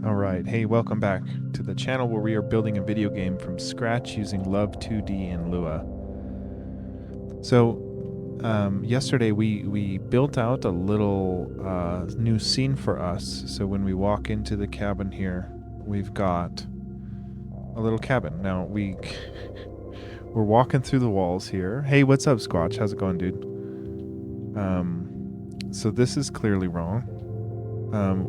Alright, hey, welcome back to the channel where we are building a video game from scratch using Love2d and Lua. So, yesterday we built out a little new scene for us. So when we walk into the cabin here, we've got a little cabin. Now we're walking through the walls here. Hey, what's up, Squatch? How's it going, dude? So this is clearly wrong.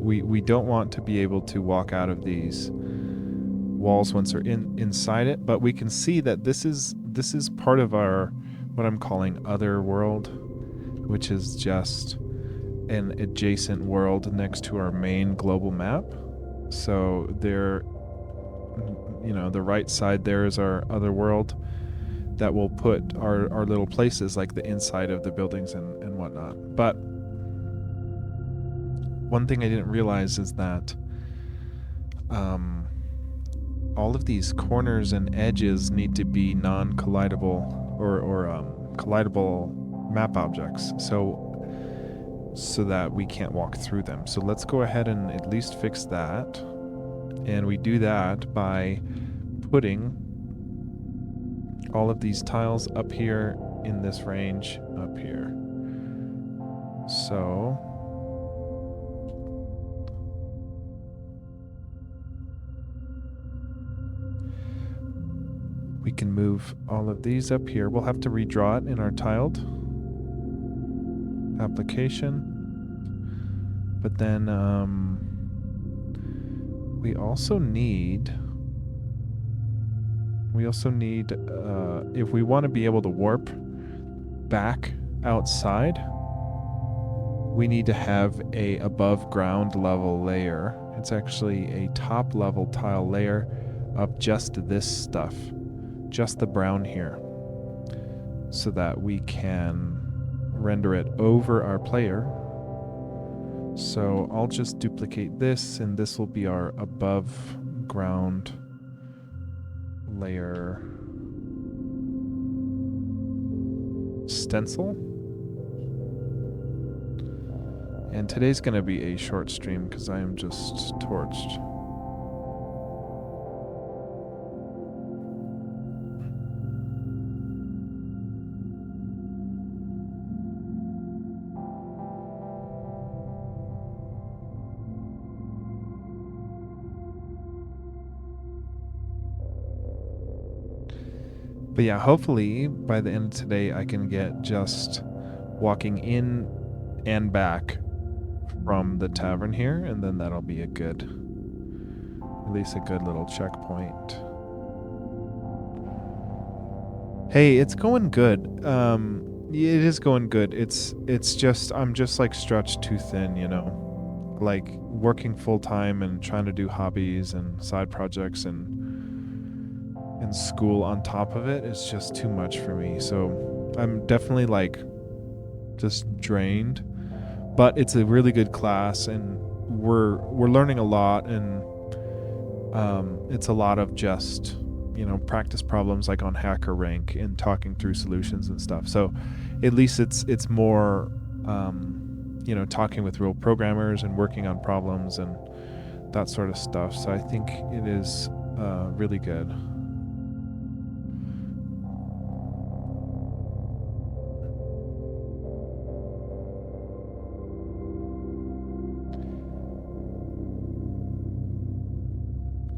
We don't want to be able to walk out of these walls once they're inside it, but we can see that this is part of our what I'm calling other world, which is just an adjacent world next to our main global map. So there, the right side there is our other world that will put our little places like the inside of the buildings and whatnot. But one thing I didn't realize is that all of these corners and edges need to be non-collidable or collidable map objects, so that we can't walk through them. So let's go ahead and at least fix that. And we do that by putting all of these tiles up here in this range up here. So we can move all of these up here. We'll have to redraw it in our tiled application. But then we also need if we want to be able to warp back outside, we need to have a above ground level layer. It's actually a top level tile layer of just this stuff, just the brown here, so that we can render it over our player. So I'll just duplicate this, and this will be our above ground layer stencil. And today's going to be a short stream because I am just torched. But yeah, hopefully by the end of today I can get just walking in and back from the tavern here, and then that'll be at least a good little checkpoint. Hey, it's going good. It is going good. It's just I'm just like stretched too thin, like working full time and trying to do hobbies and side projects and school on top of it is just too much for me. So I'm definitely like just drained, but it's a really good class and we're learning a lot, and it's a lot of just practice problems like on hacker rank and talking through solutions and stuff. So at least it's more talking with real programmers and working on problems and that sort of stuff. So I think it is really good.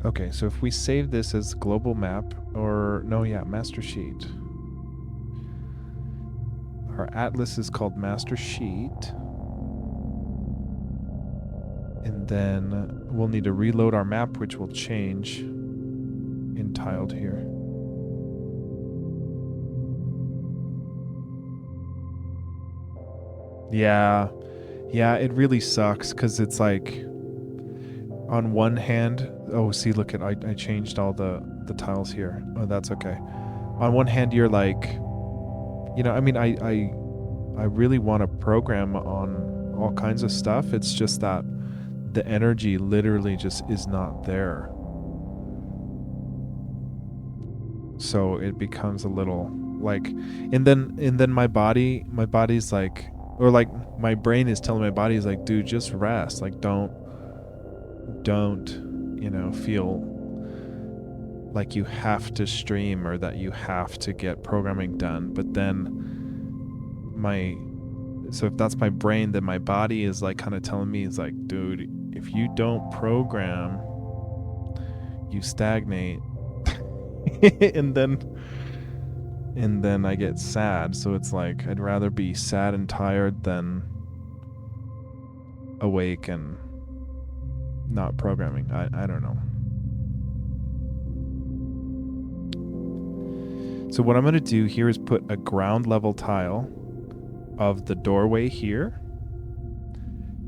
Okay, so if we save this as global map, master sheet. Our atlas is called master sheet. And then we'll need to reload our map, which will change in tiled here. Yeah, it really sucks because it's like, on one hand, see, look at, I changed all the tiles here. Oh, that's okay. On one hand, you're like, I really want to program on all kinds of stuff. It's just that the energy literally just is not there. So it becomes a little like, and then my body's like, or like my brain is telling my body is like, dude, just rest. Like, don't don't, feel like you have to stream or that you have to get programming done. But then so if that's my brain, then my body is like kind of telling me, it's like, dude, if you don't program, you stagnate. and then I get sad. So it's like I'd rather be sad and tired than awake and not programming. I don't know. So what I'm going to do here is put a ground level tile of the doorway here.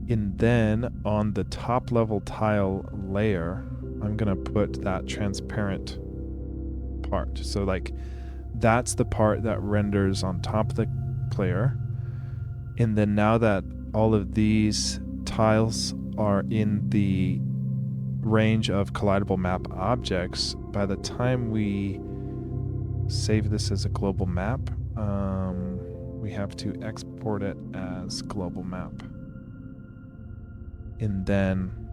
And then on the top level tile layer, I'm going to put that transparent part. So like that's the part that renders on top of the player. And then now that all of these tiles are in the range of collidable map objects, by the time we save this as a global map, we have to export it as global map. And then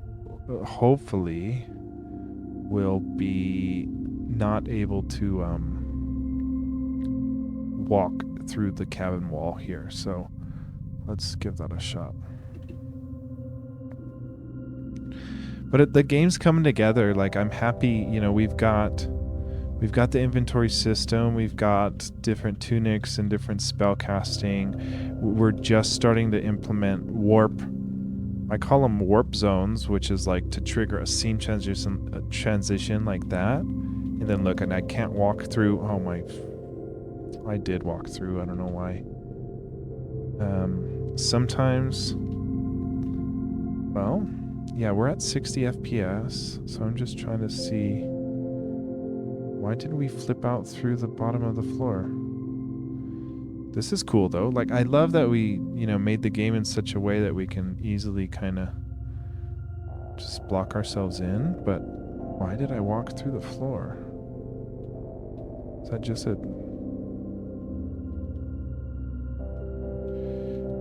hopefully we'll be not able to walk through the cabin wall here. So let's give that a shot. But the game's coming together. Like, I'm happy, we've got the inventory system, we've got different tunics and different spell casting. We're just starting to implement warp. I call them warp zones, which is like to trigger a scene transition like that. And then look, and I can't walk through. I did walk through. I don't know why. Sometimes, well, yeah, we're at 60 FPS. So I'm just trying to see, why did we flip out through the bottom of the floor? This is cool though. Like, I love that we, made the game in such a way that we can easily kind of just block ourselves in. But why did I walk through the floor? Is that just a...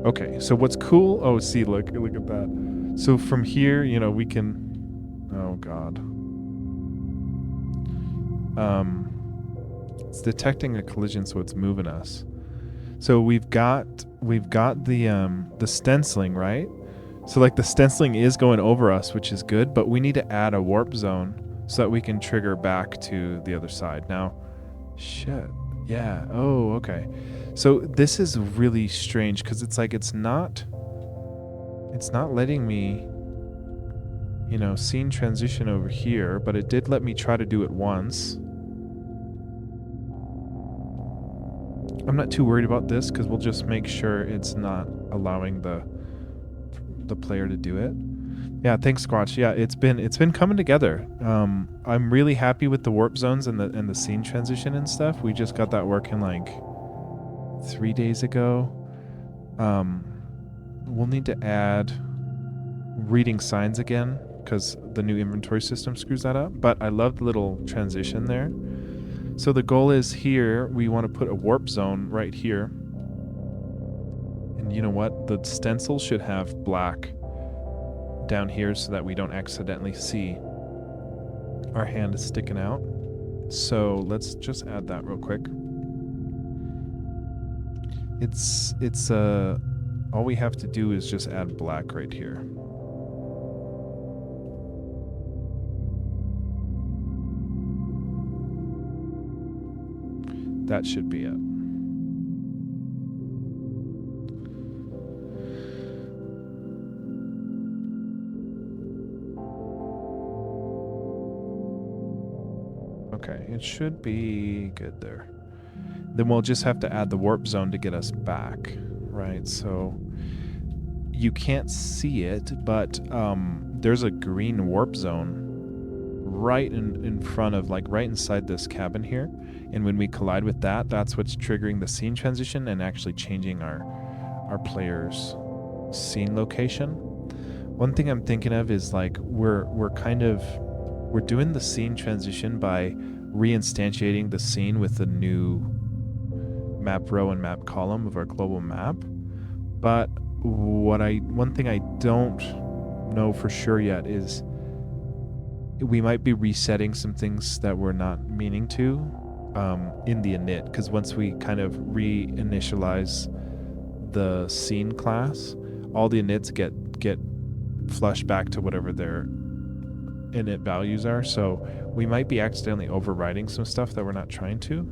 Okay, so what's cool... Oh, see, look at that. So from here, we can... Oh, God. It's detecting a collision, so it's moving us. So we've got the stenciling, right? So like the stenciling is going over us, which is good, but we need to add a warp zone so that we can trigger back to the other side. Now, shit. Yeah. Oh, okay. So this is really strange because it's like it's not letting me, scene transition over here, but it did let me try to do it once. I'm not too worried about this because we'll just make sure it's not allowing the player to do it. Yeah, thanks, Squatch. Yeah, it's been coming together. I'm really happy with the warp zones and the scene transition and stuff. We just got that working like 3 days ago. We'll need to add reading signs again because the new inventory system screws that up. But I love the little transition there. So the goal is here, we want to put a warp zone right here. And you know what? The stencil should have black down here so that we don't accidentally see our hand is sticking out. So let's just add that real quick. It's all we have to do is just add black right here. That should be it. Okay, it should be good there. Then we'll just have to add the warp zone to get us back, right? So you can't see it, but there's a green warp zone right in front of, like right inside this cabin here. And when we collide with that, that's what's triggering the scene transition and actually changing our player's scene location. One thing I'm thinking of is like we're doing the scene transition by reinstantiating the scene with the new map row and map column of our global map. But one thing I don't know for sure yet is we might be resetting some things that we're not meaning to in the init, because once we kind of reinitialize the scene class, all the inits get flushed back to whatever their init values are. So we might be accidentally overriding some stuff that we're not trying to.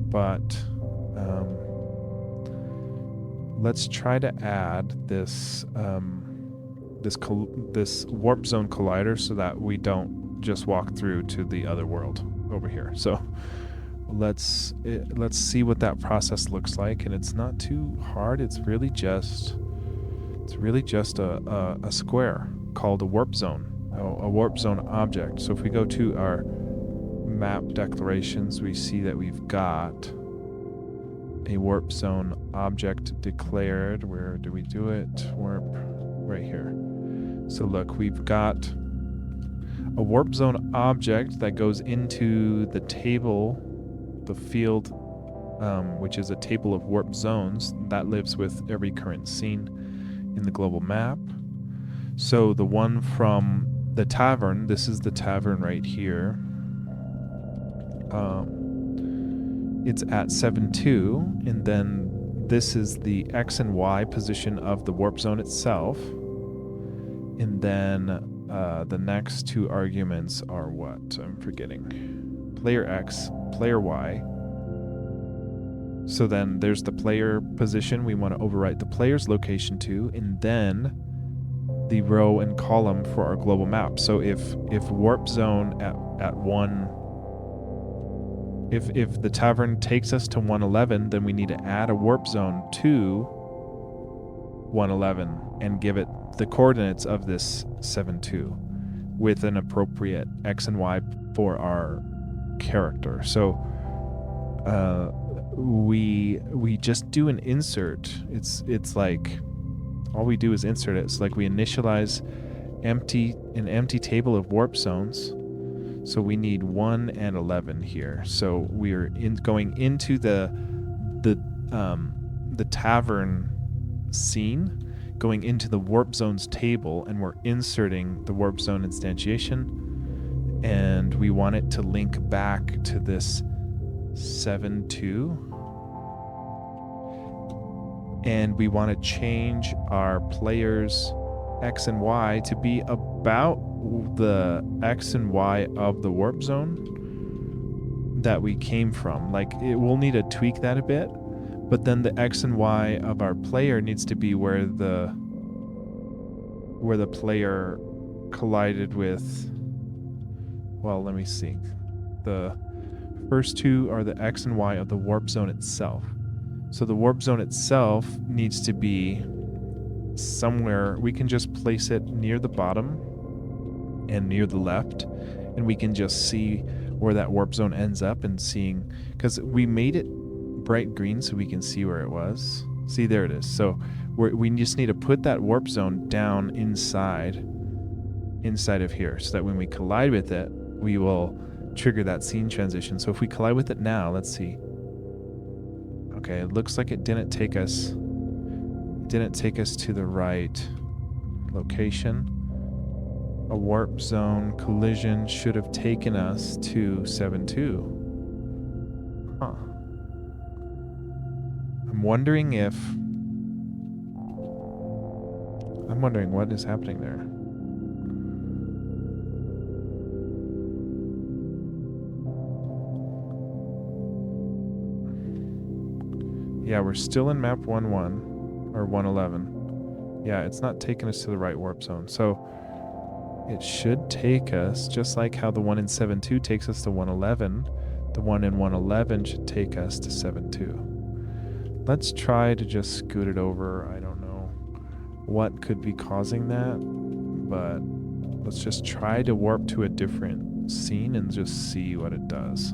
But let's try to add this this warp zone collider so that we don't just walk through to the other world over here. So let's see what that process looks like, and it's not too hard. It's really just a square called a warp zone, a warp zone object. So if we go to our map declarations, we see that we've got a warp zone object declared. Where do we do it? Warp, right here. So look, we've got a warp zone object that goes into the table, the field, which is a table of warp zones that lives with every current scene in the global map. So the one from the tavern, this is the tavern right here. It's at 7.2, and then this is the X and Y position of the warp zone itself. And then the next two arguments are what? I'm forgetting. Player X, player Y. So then there's the player position. We want to overwrite the player's location to, and then the row and column for our global map. So if warp zone at 1, if the tavern takes us to 111, then we need to add a warp zone to 111 and give it the coordinates of this 7.2 with an appropriate X and Y for our character. So we just do an insert. It's like all we do is insert it. It's like we initialize an empty table of warp zones. So we need 1 and 11 here. So we're going into the tavern scene, going into the warp zones table, and we're inserting the warp zone instantiation, and we want it to link back to this 7.2, and we want to change our players X and Y to be about the X and Y of the warp zone that we came from. Like, we'll need to tweak that a bit, but then the X and Y of our player needs to be where the player collided with. Well, let me see. The first two are the X and Y of the warp zone itself. So the warp zone itself needs to be somewhere. We can just place it near the bottom and near the left, and we can just see where that warp zone ends up, and seeing, because we made it bright green so we can see where it was. See, there it is. So we just need to put that warp zone down inside of here, so that when we collide with it, we will trigger that scene transition. So if we collide with it now, let's see. Okay, it looks like it didn't take us to the right location. A warp zone collision should have taken us to 7.2. Huh. I'm wondering what is happening there. Yeah, we're still in map 1.1 or 1.11. Yeah, it's not taking us to the right warp zone. So it should take us, just like how the one in 7.2 takes us to 1.11, the one in 1.11 should take us to 7.2. Let's try to just scoot it over. I don't know what could be causing that, but let's just try to warp to a different scene and just see what it does.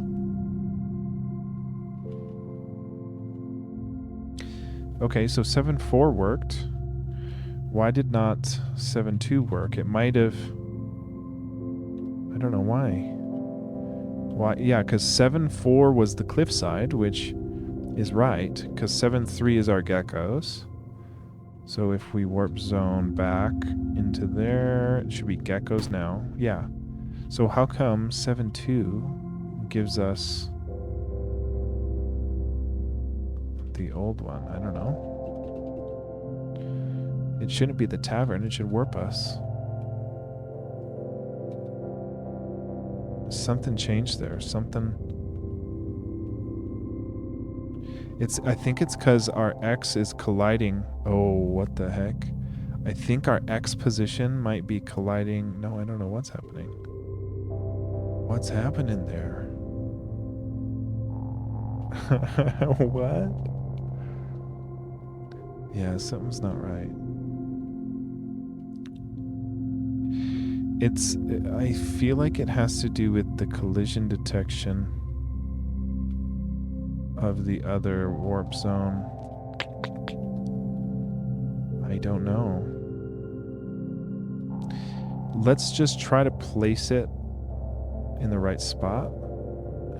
Okay, so 7.4 worked. Why did not 7.2 work? It might have... I don't know why. Why? Yeah, because 7.4 was the cliffside, which is right, because 7.3 is our geckos. So if we warp zone back into there, it should be geckos now. Yeah. So how come 7.2 gives us the old one? I don't know. It shouldn't be the tavern. It should warp us. Something changed there. Something. I think it's because our X is colliding. Oh, what the heck? I think our X position might be colliding. No, I don't know what's happening. What's happening there? What? Yeah, something's not right. I feel like it has to do with the collision detection of the other warp zone. I don't know. Let's just try to place it in the right spot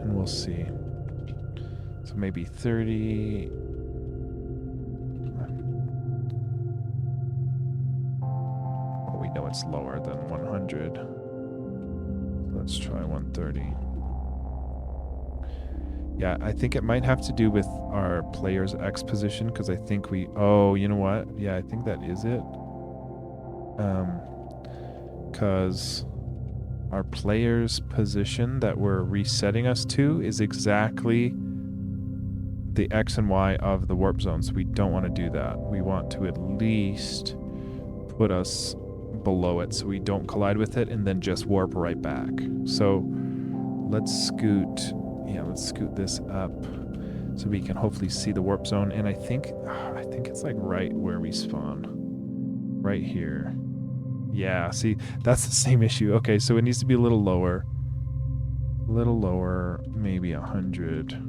and we'll see. So maybe 30. Oh, we know it's lower than 100. Let's try 130. Yeah, I think it might have to do with our player's X position because I think oh, you know what? Yeah, I think that is it. Because our player's position that we're resetting us to is exactly the X and Y of the warp zone. So we don't want to do that. We want to at least put us below it so we don't collide with it and then just warp right back. So let's scoot this up so we can hopefully see the warp zone. And I think it's like right where we spawn. Right here. Yeah, see, that's the same issue. Okay, so it needs to be a little lower. A little lower, maybe 100.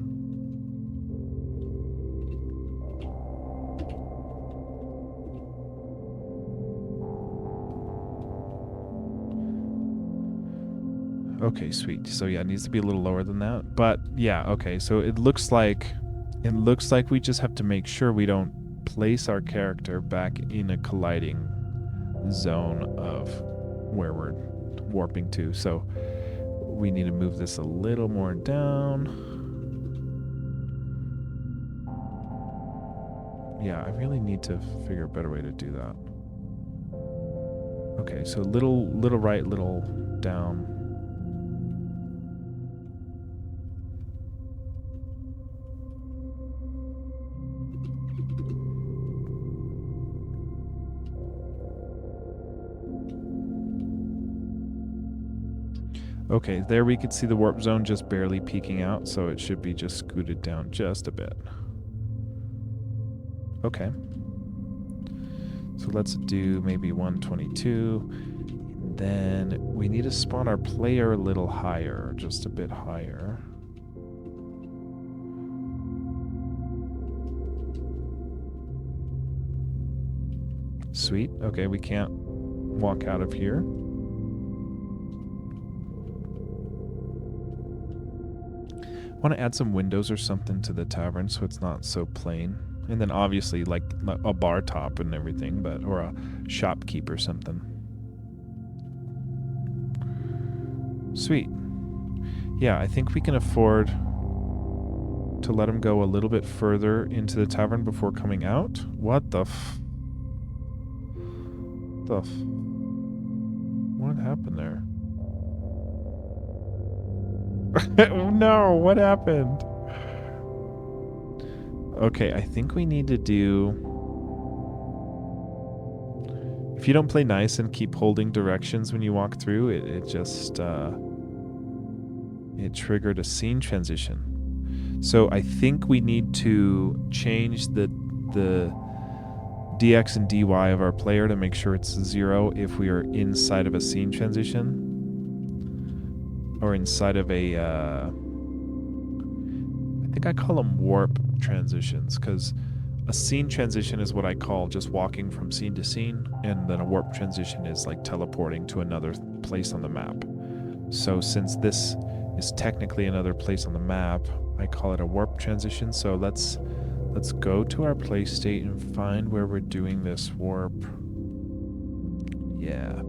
Okay, sweet. So yeah, it needs to be a little lower than that. But yeah, okay. So it looks like we just have to make sure we don't place our character back in a colliding zone of where we're warping to. So we need to move this a little more down. Yeah, I really need to figure a better way to do that. Okay, so little right, little down. Okay, there we could see the warp zone just barely peeking out, so it should be just scooted down just a bit. Okay. So let's do maybe 122. Then we need to spawn our player a little higher, just a bit higher. Sweet. Okay, we can't walk out of here. Want to add some windows or something to the tavern so it's not so plain. And then obviously like a bar top and everything, or a shopkeep or something. Sweet. Yeah, I think we can afford to let him go a little bit further into the tavern before coming out. What the what happened there? Oh no, what happened? Okay, I think we need to do... If you don't play nice and keep holding directions when you walk through, it just... it triggered a scene transition. So I think we need to change the DX and DY of our player to make sure it's 0 if we are inside of a scene transition. Or inside of a, I think I call them warp transitions, because a scene transition is what I call just walking from scene to scene, and then a warp transition is like teleporting to another place on the map. So since this is technically another place on the map, I call it a warp transition. So let's go to our play state and find where we're doing this warp. Yeah.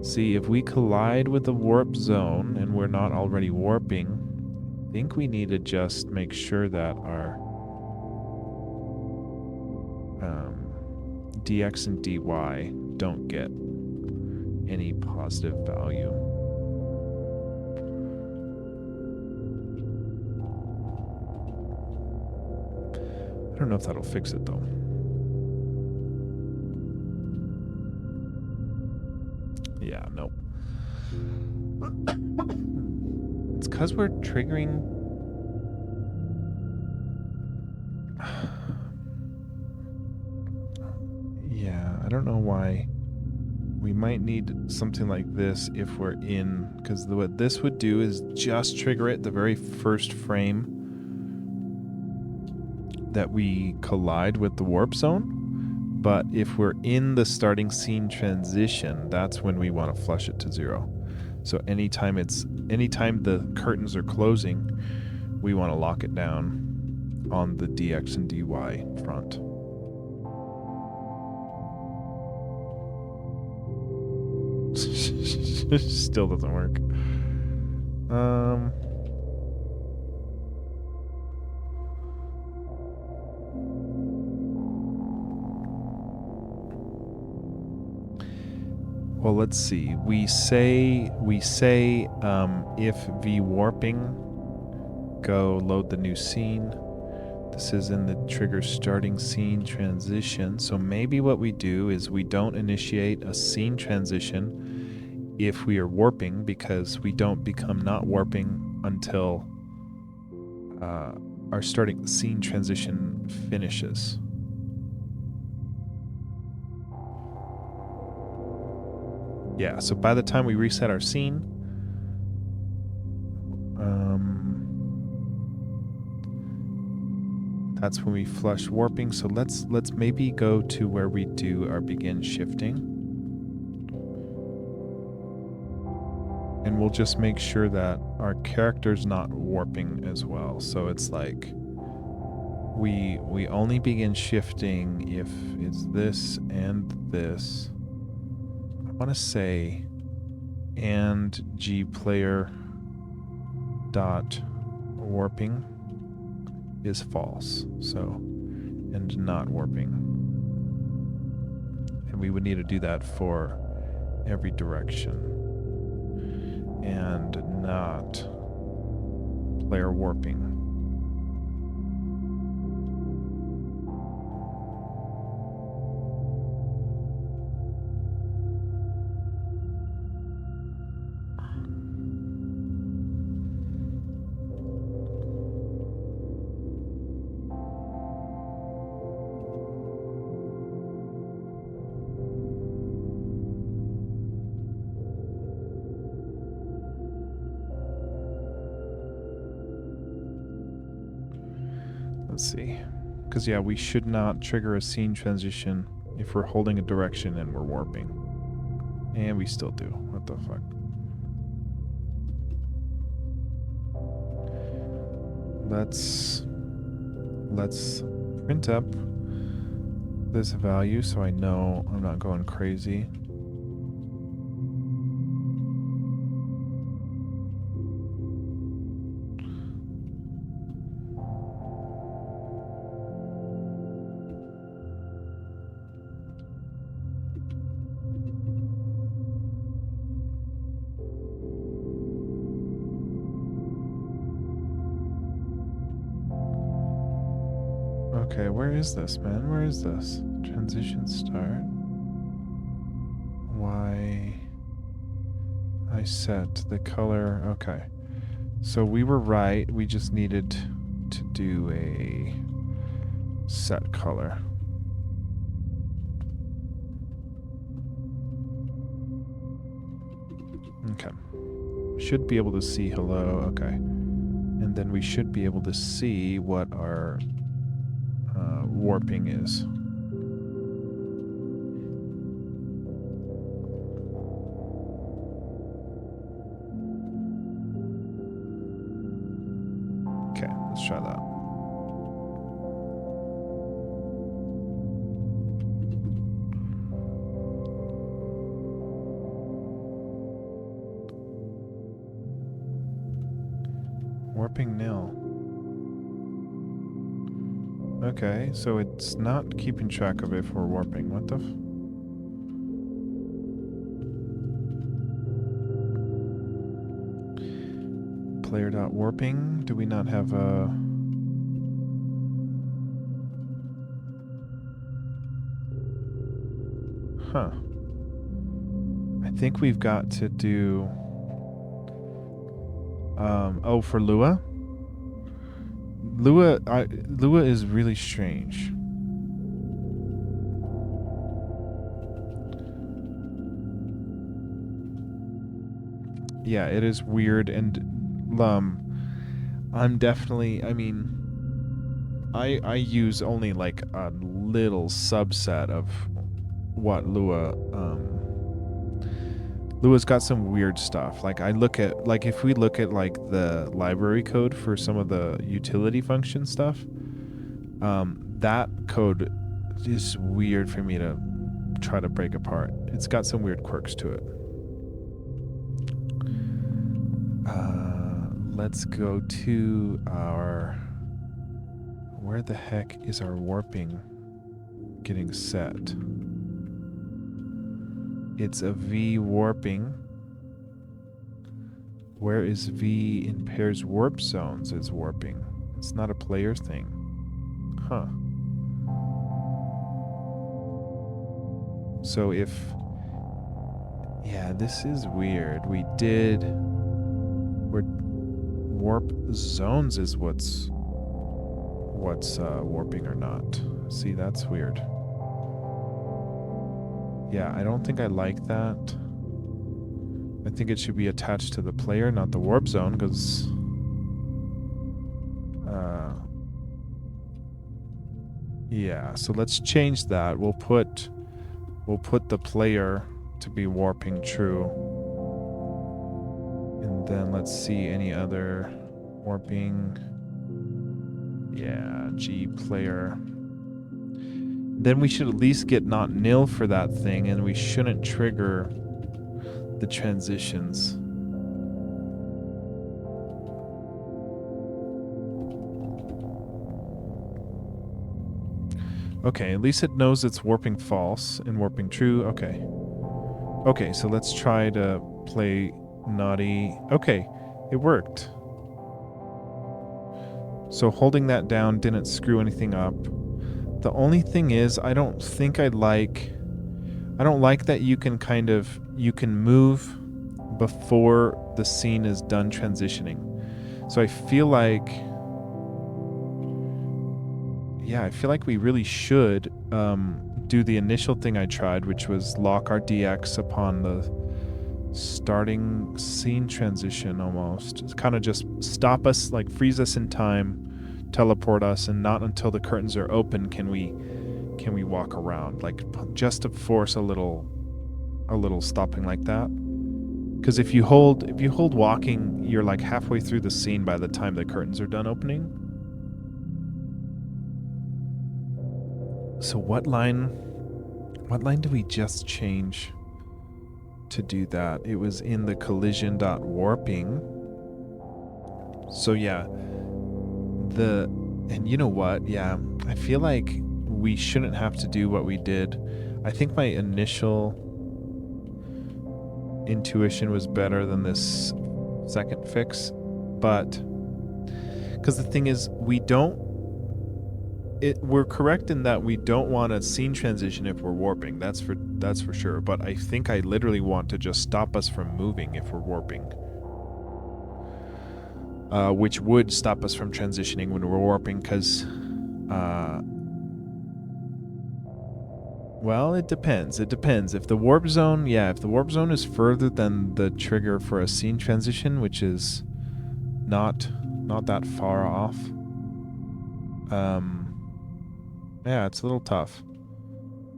See, if we collide with the warp zone and we're not already warping, I think we need to just make sure that our dx and dy don't get any positive value. I don't know if that'll fix it though. Yeah, nope. It's because we're triggering. Yeah, I don't know why. We might need something like this if we're in, because what this would do is just trigger it the very first frame that we collide with the warp zone. But if we're in the starting scene transition, that's when we want to flush it to 0. So anytime the curtains are closing, we want to lock it down on the dx and dy front. Still doesn't work. Well, let's see. We say if v warping, go load the new scene. This is in the trigger starting scene transition. So maybe what we do is we don't initiate a scene transition if we are warping, because we don't become not warping until our starting scene transition finishes. Yeah, so by the time we reset our scene, that's when we flush warping. So let's maybe go to where we do our begin shifting. And we'll just make sure that our character's not warping as well. So it's like we only begin shifting if it's this and this. I want to say and G player dot warping is false. So, and not warping. And we would need to do that for every direction. And not player warping. Let's see. Because, yeah, we should not trigger a scene transition if we're holding a direction and we're warping. And we still do. What the fuck? Let's print up this value so I know I'm not going crazy. Okay, where is this, man? Where is this? Transition start. Why? I set the color. Okay. So we were right. We just needed to do a set color. Okay. Should be able to see hello. Okay. And then we should be able to see what our warping is. Okay, let's try that. Warping nil. Okay, so it's not keeping track of if we're warping. What the player.warping? Do we not have a... Huh. I think we've got to do... oh, for Lua? Lua is really strange. Yeah, it is weird, and I'm definitely, I mean, I use only like a little subset of what Lua's got some weird stuff. Like I look at, like if we look at like the library code for some of the utility function stuff, that code is weird for me to try to break apart. It's got some weird quirks to it. Let's go to our... Where the heck is our warping getting set? It's a V warping. Where is V in pairs warp zones is warping? It's not a player thing. Huh. So if... Yeah, this is weird. We did... Warp zones is what's warping or not. See, that's weird. Yeah, I don't think I like that. I think it should be attached to the player, not the warp zone, because yeah, so let's change that. We'll put the player to be warping true. And then let's see any other warping. Yeah, G player. Then we should at least get not nil for that thing, and we shouldn't trigger the transitions. Okay, at least it knows it's warping false and warping true. Okay. Okay, so let's try to play naughty. Okay, it worked. So holding that down didn't screw anything up. The only thing is, I don't like that you can move before the scene is done transitioning. So I feel like we really should do the initial thing I tried, which was lock our DX upon the starting scene transition almost. It's kind of just stop us, like freeze us in time, teleport us, and not until the curtains are open can we walk around, like just to force a little stopping like that. Because if you hold walking, you're like halfway through the scene by the time the curtains are done opening. So what line do we just change to do that? It was in the collision.warping. So yeah, and you know what? Yeah, I feel like we shouldn't have to do what we did. I think my initial intuition was better than this second fix, but because the thing is, we're correct in that we don't want a scene transition if we're warping. That's for sure. But I think I literally want to just stop us from moving if we're warping, which would stop us from transitioning when we're warping. Because, well, it depends. It depends. If the warp zone is further than the trigger for a scene transition, which is not that far off. Yeah, it's a little tough.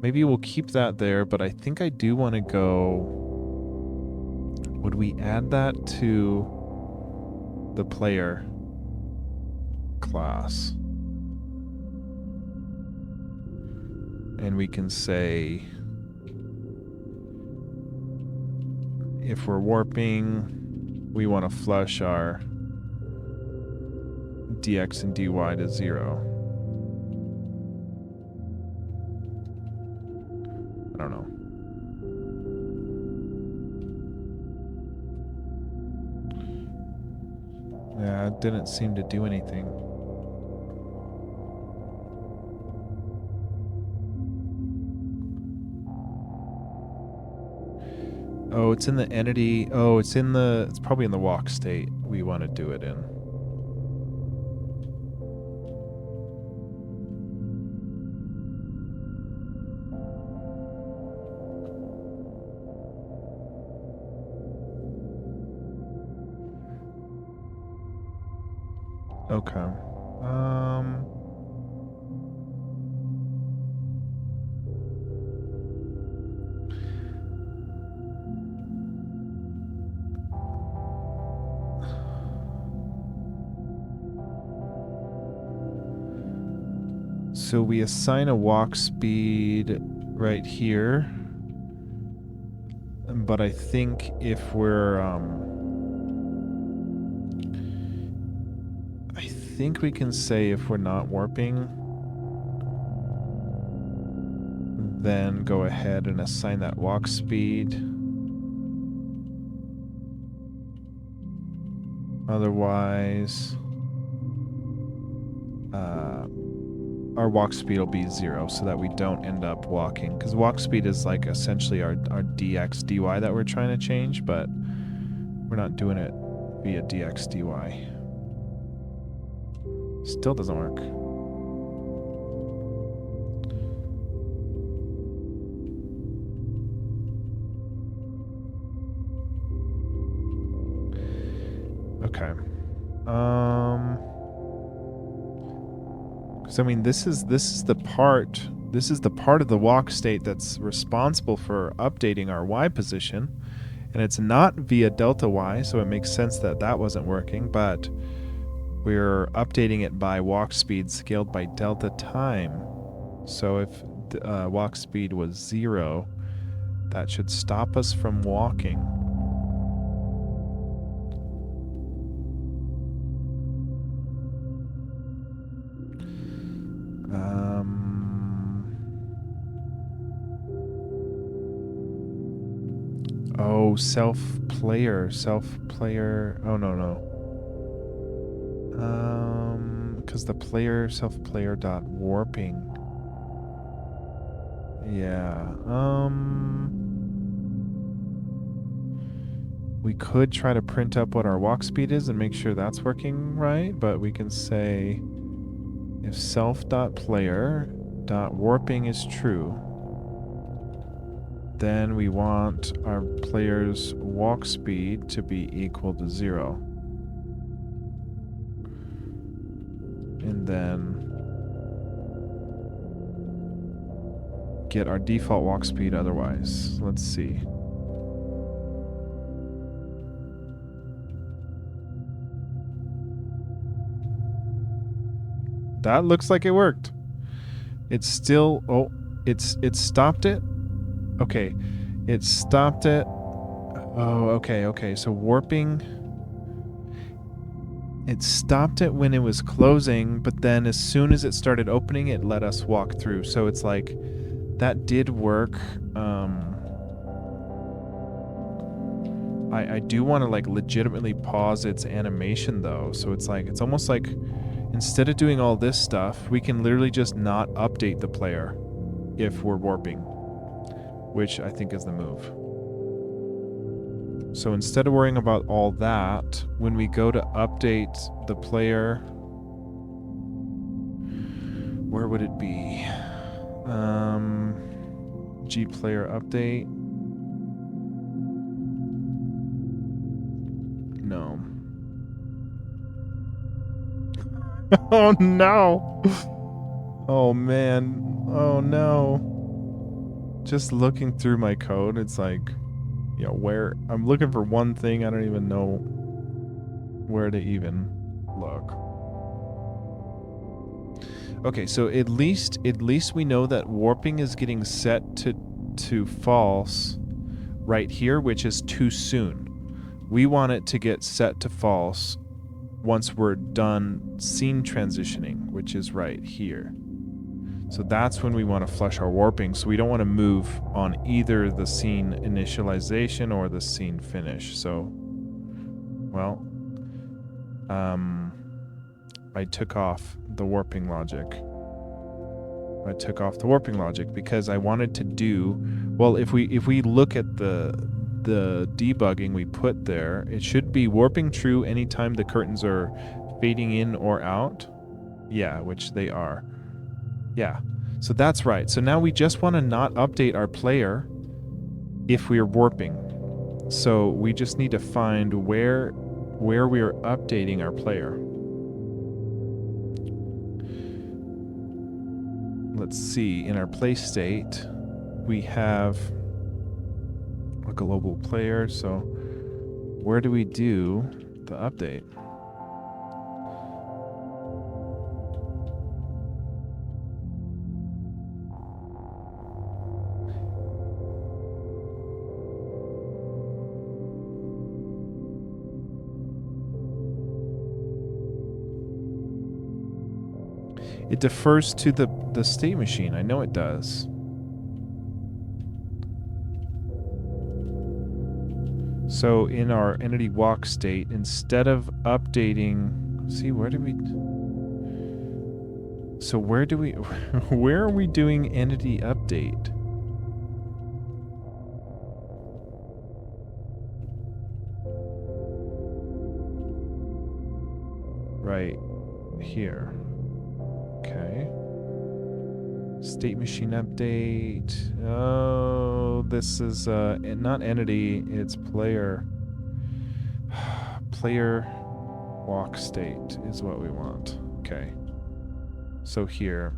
Maybe we'll keep that there, but I think I do want to go... Would we add that to the player class? And we can say, if we're warping, we want to flush our dx and dy to 0. I don't know. Yeah, it didn't seem to do anything. Oh, it's in the entity. Oh, it's probably in the walk state we want to do it in. Okay. So we assign a walk speed right here. But I think if we're I think we can say if we're not warping, then go ahead and assign that walk speed. Otherwise, our walk speed will be 0 so that we don't end up walking. Because walk speed is like essentially our dx dy that we're trying to change, but we're not doing it via dx dy. Still doesn't work. Okay. Because I mean, this is the part of the walk state that's responsible for updating our y position, and it's not via delta y, so it makes sense that that wasn't working. But we're updating it by walk speed scaled by delta time. So if walk speed was 0, that should stop us from walking. Oh, self-player. Oh, no. Because the player, self-player dot warping. Yeah. We could try to print up what our walk speed is and make sure that's working right, but we can say if self.player.warping is true, then we want our player's walk speed to be equal to 0. And then get our default walk speed otherwise. Let's see. That looks like it worked. It's still... Oh, it stopped it? Okay. It stopped it. Oh, okay. So warping... It stopped it when it was closing, but then as soon as it started opening, it let us walk through. So it's like... That did work. I do want to like legitimately pause its animation though. So it's like... It's almost like... Instead of doing all this stuff, we can literally just not update the player if we're warping, which I think is the move. So instead of worrying about all that, when we go to update the player, where would it be? G player update. No. Oh no! Oh man. Oh no. Just looking through my code, it's like, you know, where I'm looking for one thing, I don't even know where to even look. Okay, so at least we know that warping is getting set to false right here, which is too soon. We want it to get set to false once we're done scene transitioning, which is right here. So that's when we want to flush our warping. So we don't want to move on either the scene initialization or the scene finish. So, well, I took off the warping logic. Because I wanted to do, well, if we look at the debugging we put there, it should be warping true anytime the curtains are fading in or out. Yeah, which they are. Yeah. So that's right. So now we just want to not update our player if we're warping. So we just need to find where we are updating our player. Let's see. In our play state, we have a global player. So where do we do the update? It defers to the state machine. I know it does. So in our entity walk state, instead of updating, see, where do we? So where do we? Where are we doing entity update? Right here. Okay. State machine update. Oh, this is not entity, it's player. Player walk state is what we want. Okay. So here,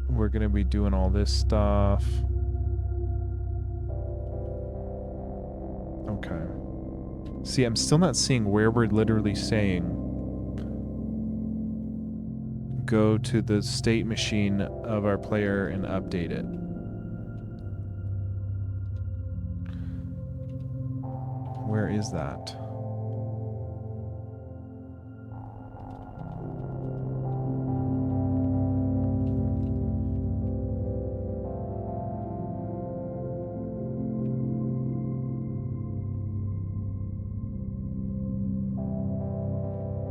we're going to be doing all this stuff. Okay. See, I'm still not seeing where we're literally saying go to the state machine of our player and update it. Where is that?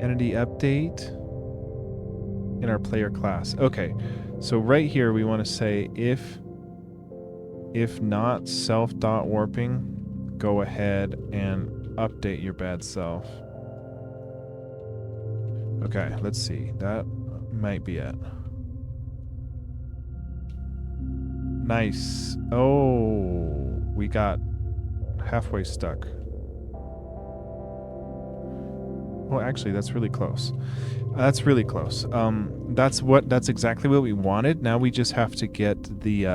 Entity update in our player class. Okay, so right here we want to say if not self.warping, go ahead and update your bad self. Okay, let's see. That might be it. Nice. Oh, we got halfway stuck. Well, actually, that's really close. That's really close. That's exactly what we wanted. Now we just have to get the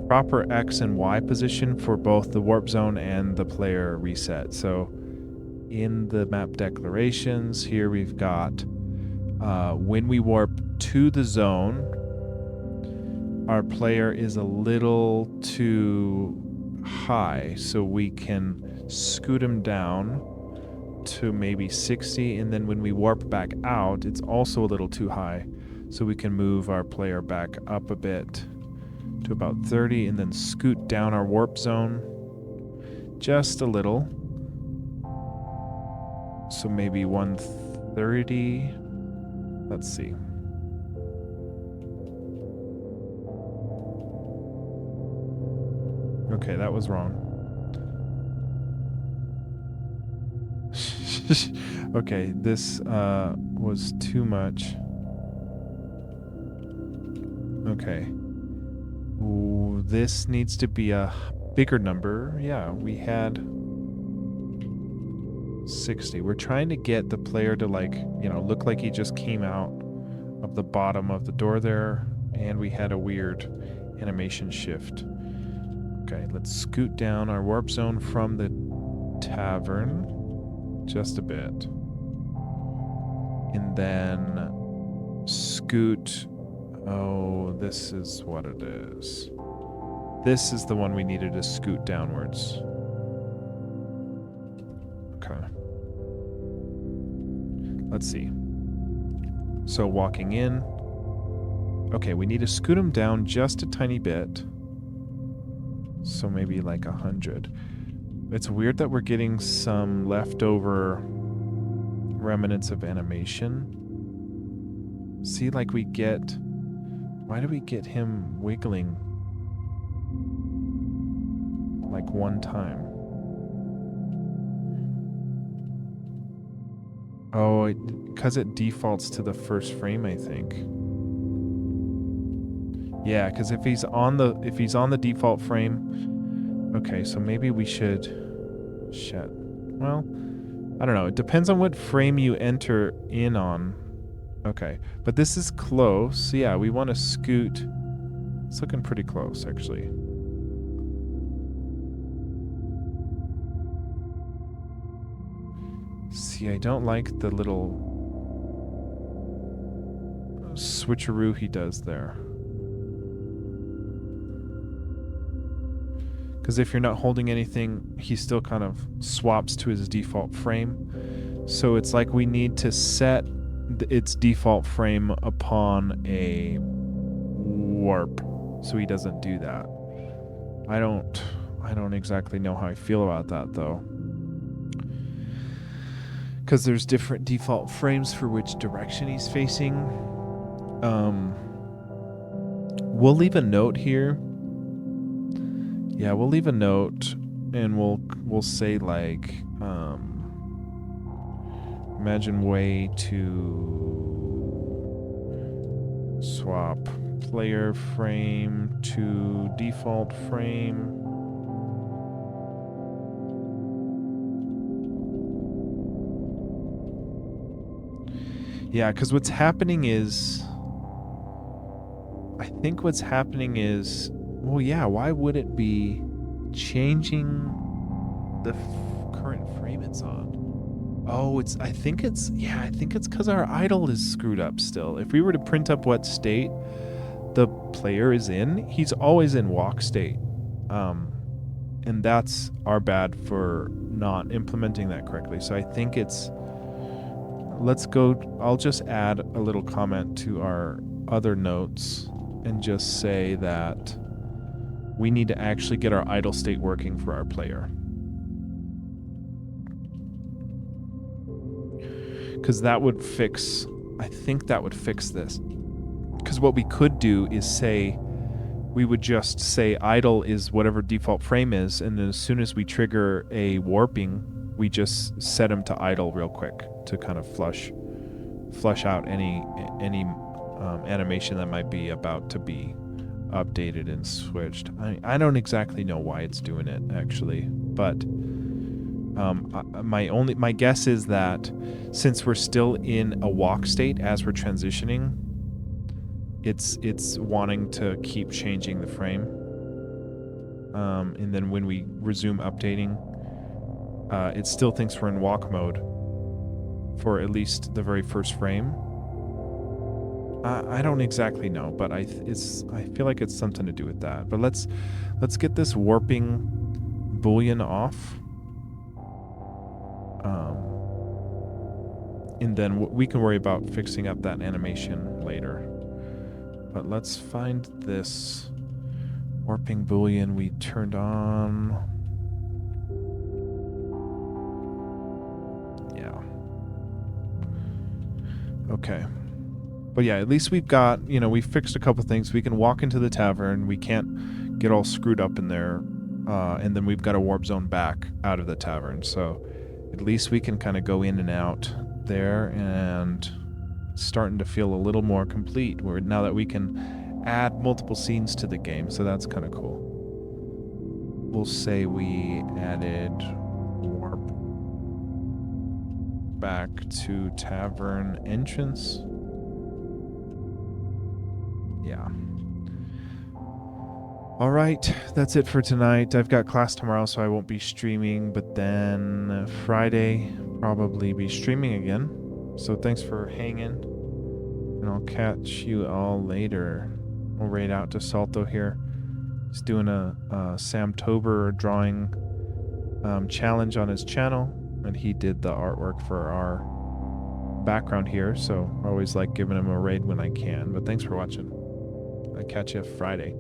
proper X and Y position for both the warp zone and the player reset. So in the map declarations, here we've got when we warp to the zone, our player is a little too high, so we can scoot him down to maybe 60, and then when we warp back out, it's also a little too high, so we can move our player back up a bit to about 30 and then scoot down our warp zone just a little, so maybe 130. Let's see. Okay, that was wrong. Okay, this was too much. Okay. Ooh, this needs to be a bigger number. Yeah, we had 60. We're trying to get the player to, like, look like he just came out of the bottom of the door there, and we had a weird animation shift. Okay, let's scoot down our warp zone from the tavern just a bit. And then scoot. Oh, this is what it is. This is the one we needed to scoot downwards. Okay. Let's see. So walking in. Okay, we need to scoot him down just a tiny bit. So maybe like 100. It's weird that we're getting some leftover remnants of animation. See, like we get... Why do we get him wiggling like one time? Oh, because it defaults to the first frame, I think. Yeah, because if he's on the default frame, okay, so maybe we should. Shit. Well, I don't know. It depends on what frame you enter in on. Okay, but this is close. Yeah, we want to scoot. It's looking pretty close, actually. See, I don't like the little switcheroo he does there. Because if you're not holding anything, he still kind of swaps to his default frame. So it's like we need to set its default frame upon a warp, so he doesn't do that. I don't exactly know how I feel about that, though. Because there's different default frames for which direction he's facing. We'll leave a note here. Yeah, we'll leave a note, and we'll say like, imagine way to swap player frame to default frame. Yeah, because what's happening is, I think what's happening is, well, yeah, why would it be changing the current frame it's on? Oh, I think it's because our idle is screwed up still. If we were to print up what state the player is in, he's always in walk state. And that's our bad for not implementing that correctly. So I think it's, let's go, I'll just add a little comment to our other notes and just say that we need to actually get our idle state working for our player. Because that would fix, I think that would fix this. Because what we could do is say, we would just say idle is whatever default frame is, and then as soon as we trigger a warping, we just set him to idle real quick to kind of flush out any animation that might be about to be updated and switched. I don't exactly know why it's doing it, actually, but my guess is that since we're still in a walk state as we're transitioning, it's wanting to keep changing the frame, and then when we resume updating, it still thinks we're in walk mode for at least the very first frame. I don't exactly know, but I feel like it's something to do with that. But let's get this warping boolean off, and then we can worry about fixing up that animation later. But let's find this warping boolean we turned on. Yeah. Okay. But yeah, at least we've got, we fixed a couple things. We can walk into the tavern. We can't get all screwed up in there. And then we've got a warp zone back out of the tavern. So at least we can kind of go in and out there, and it's starting to feel a little more complete now that we can add multiple scenes to the game. So that's kind of cool. We'll say we added warp back to tavern entrance. Yeah. All right, that's it for tonight. I've got class tomorrow, so I won't be streaming, but then Friday probably be streaming again. So thanks for hanging, and I'll catch you all later. We'll raid out to Salto here. He's doing a Samtober drawing challenge on his channel, and he did the artwork for our background here, so I always like giving him a raid when I can. But thanks for watching. I'll catch you Friday.